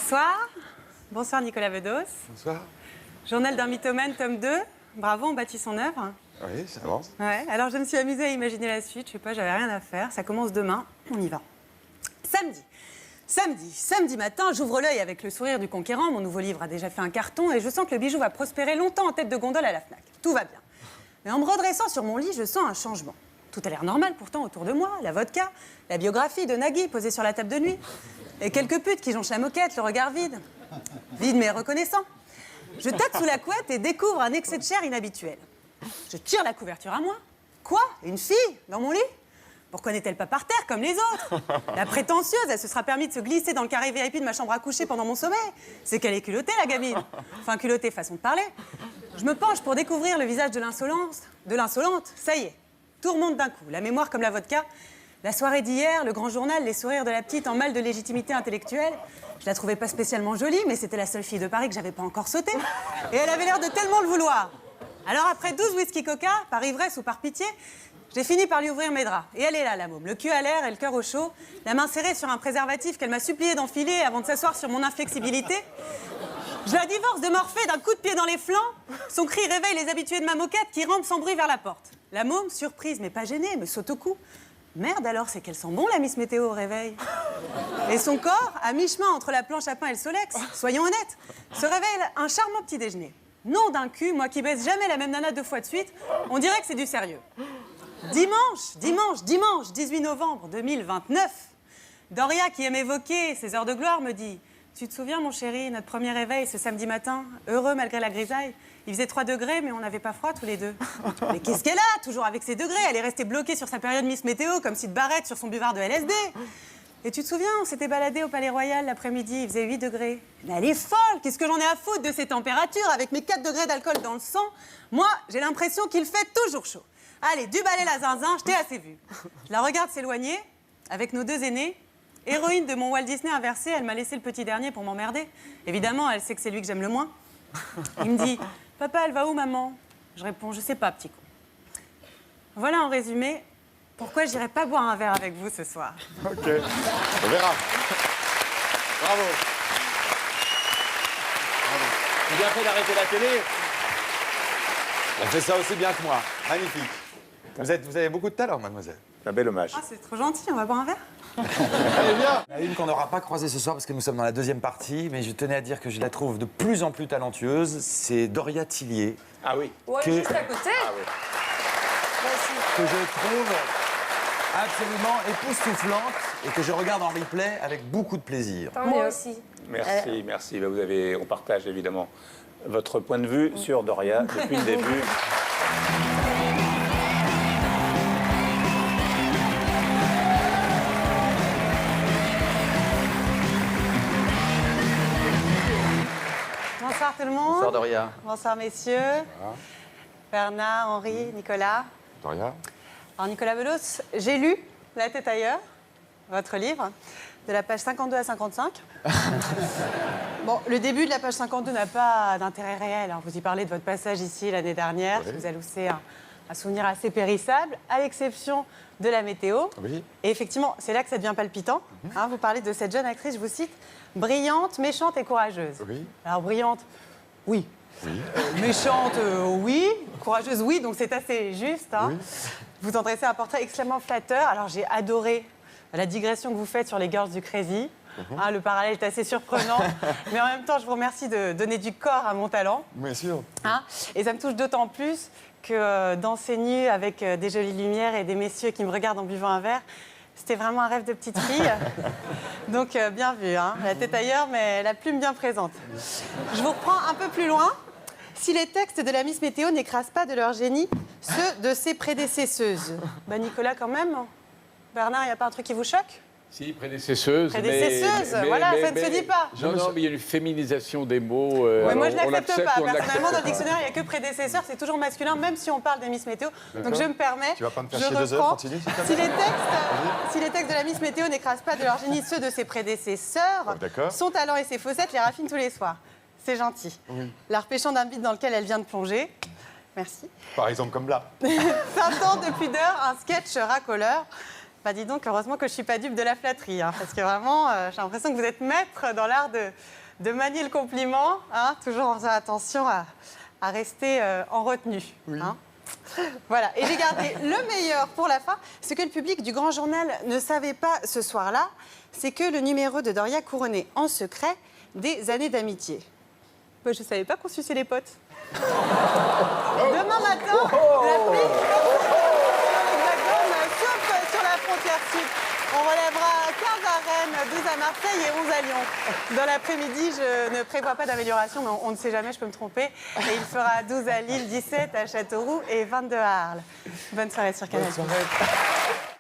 Bonsoir. Bonsoir Nicolas Bedos. Bonsoir. Journal d'un mythomane, tome 2. Bravo, on bâtit son œuvre. Oui, ça avance. Ouais, alors je me suis amusée à imaginer la suite. Je sais pas, j'avais rien à faire. Ça commence demain. On y va. Samedi matin, j'ouvre l'œil avec le sourire du conquérant. Mon nouveau livre a déjà fait un carton et je sens que le bijou va prospérer longtemps en tête de gondole à la Fnac. Tout va bien. Mais en me redressant sur mon lit, je sens un changement. Tout a l'air normal pourtant autour de moi. La vodka, la biographie de Nagui posée sur la table de nuit. Et quelques putes qui jonchent la moquette, le regard vide. Vide mais reconnaissant. Je tâte sous la couette et découvre un excès de chair inhabituel. Je tire la couverture à moi. Quoi? Une fille? Dans mon lit? Pourquoi n'est-elle pas par terre comme les autres? La prétentieuse, elle se sera permis de se glisser dans le carré VIP de ma chambre à coucher pendant mon sommeil. C'est qu'elle est culottée, la gamine. Enfin, culottée, façon de parler. Je me penche pour découvrir le visage de l'insolence. De l'insolente, ça y est. Tout remonte d'un coup. La mémoire comme la vodka. La soirée d'hier, le grand journal, les sourires de la petite en mal de légitimité intellectuelle. Je la trouvais pas spécialement jolie, mais c'était la seule fille de Paris que j'avais pas encore sautée. Et elle avait l'air de tellement le vouloir. Alors après 12 whisky coca, par ivresse ou par pitié, j'ai fini par lui ouvrir mes draps. Et elle est là, la môme, le cul à l'air et le cœur au chaud, la main serrée sur un préservatif qu'elle m'a supplié d'enfiler avant de s'asseoir sur mon inflexibilité. Je la divorce de Morphée d'un coup de pied dans les flancs. Son cri réveille les habitués de ma moquette qui rampent sans bruit vers la porte. La môme, surprise mais pas gênée, me saute au cou. Merde alors, c'est qu'elle sent bon la Miss Météo au réveil. Et son corps, à mi-chemin entre la planche à pain et le Solex, soyons honnêtes, se révèle un charmant petit déjeuner. Nom d'un cul, moi qui baisse jamais la même nana 2 fois de suite, on dirait que c'est du sérieux. Dimanche, 18 novembre 2029, Doria, qui aime évoquer ses heures de gloire, me dit « Tu te souviens, mon chéri, notre premier réveil ce samedi matin, heureux malgré la grisaille, il faisait 3 degrés, mais on n'avait pas froid tous les deux. » Mais qu'est-ce qu'elle a, toujours avec ses degrés? Elle est restée bloquée sur sa période Miss Météo, comme si de Barrette sur son buvard de LSD. Et tu te souviens, on s'était baladé au Palais Royal l'après-midi, il faisait 8 degrés. Mais elle est folle, qu'est-ce que j'en ai à foutre de ces températures avec mes 4 degrés d'alcool dans le sang? Moi, j'ai l'impression qu'il fait toujours chaud. Allez, du balai la zinzin, je t'ai assez vu. Je la regarde s'éloigner, avec nos 2 aînés. Héroïne de mon Walt Disney inversé, elle m'a laissé le petit dernier pour m'emmerder. Évidemment, elle sait que c'est lui que j'aime le moins. Il me dit « Papa, elle va où, maman ?» Je réponds « Je sais pas, petit con. » Voilà en résumé pourquoi j'irai pas boire un verre avec vous ce soir. Ok, on verra. Bravo. J'ai bien fait d'arrêter la télé. Elle fait ça aussi bien que moi. Magnifique. Vous avez beaucoup de talent, mademoiselle. Un bel hommage. Ah, c'est trop gentil, on va boire un verre? Allez, bien. Il y en a une qu'on n'aura pas croisée ce soir parce que nous sommes dans la 2e partie, mais je tenais à dire que je la trouve de plus en plus talentueuse. C'est Doria Tillier, Ah oui. Ouais, Que- juste à côté. Ah oui. Moi aussi. que je trouve absolument époustouflante et que je regarde en replay avec beaucoup de plaisir. Moi aussi. Merci, merci. Bah, on partage évidemment votre point de vue sur Doria depuis le début. Bonsoir tout le monde. Bonsoir Doria. Bonsoir messieurs. Bernard, Henri, Nicolas. Doria. Alors Nicolas Bedos, j'ai lu La tête ailleurs, votre livre, de la page 52 à 55. Bon, le début de la page 52 n'a pas d'intérêt réel. Hein. Vous y parlez de votre passage ici l'année dernière, qui vous a laissé un souvenir assez périssable, à l'exception de la météo. Oui. Et effectivement, c'est là que ça devient palpitant. Hein, vous parlez de cette jeune actrice, je vous cite, brillante, méchante et courageuse. Oui. Alors brillante, oui. Oui. Méchante, oui. Courageuse, oui. Donc c'est assez juste. Hein. Oui. Vous en dressez un portrait extrêmement flatteur. Alors j'ai adoré la digression que vous faites sur les Girls du Crazy. Hein, le parallèle est assez surprenant. Mais en même temps, je vous remercie de donner du corps à mon talent. Bien sûr. Hein. Et ça me touche d'autant plus que danser nu avec des jolies lumières et des messieurs qui me regardent en buvant un verre, c'était vraiment un rêve de petite fille. Donc bien vu, hein. La tête ailleurs, mais la plume bien présente. Je vous reprends un peu plus loin. Si les textes de la Miss Météo n'écrasent pas de leur génie ceux de ses prédécesseuses. Bah Nicolas quand même. Bernard, il n'y a pas un truc qui vous choque? Si, prédécesseuse. Prédécesseuse, voilà, ça ne se dit pas. Non, mais il y a une féminisation des mots. Ouais, moi, je on l'accepte l'accepte pas. ou on Personnellement, l'accepte dans le pas. dictionnaire, il n'y a que prédécesseur, c'est toujours masculin, même si on parle des Miss Météo. Donc je me permets. Tu vas pas me faire je chier 2 heures, reprends. continue, s'il te Si plaît. si les textes de la Miss Météo n'écrasent pas de leur génie ceux de ses prédécesseurs, Oh, d'accord. son talent et ses faussettes les raffinent tous les soirs. C'est gentil. La repêchant d'un vide dans lequel elle vient de plonger. Merci. Par exemple, comme là. 20 ans de pudeur, un sketch racoleur. Bah dis donc, heureusement que je suis pas dupe de la flatterie, hein, parce que vraiment, j'ai l'impression que vous êtes maître dans l'art de manier le compliment, hein, toujours en faisant attention à rester en retenue. Hein. Voilà, et j'ai gardé le meilleur pour la fin. Ce que le public du Grand Journal ne savait pas ce soir-là, c'est que le numéro de Doria couronnait en secret des années d'amitié. Bah, je savais pas qu'on suçait les potes. Demain matin, la pluie sauf sur la frontière sud. On relèvera 15 à Rennes, 12 à Marseille et 11 à Lyon. Dans l'après-midi, je ne prévois pas d'amélioration, mais on ne sait jamais, je peux me tromper. Et il fera 12 à Lille, 17 à Châteauroux et 22 à Arles. Bonne soirée sur Canal+.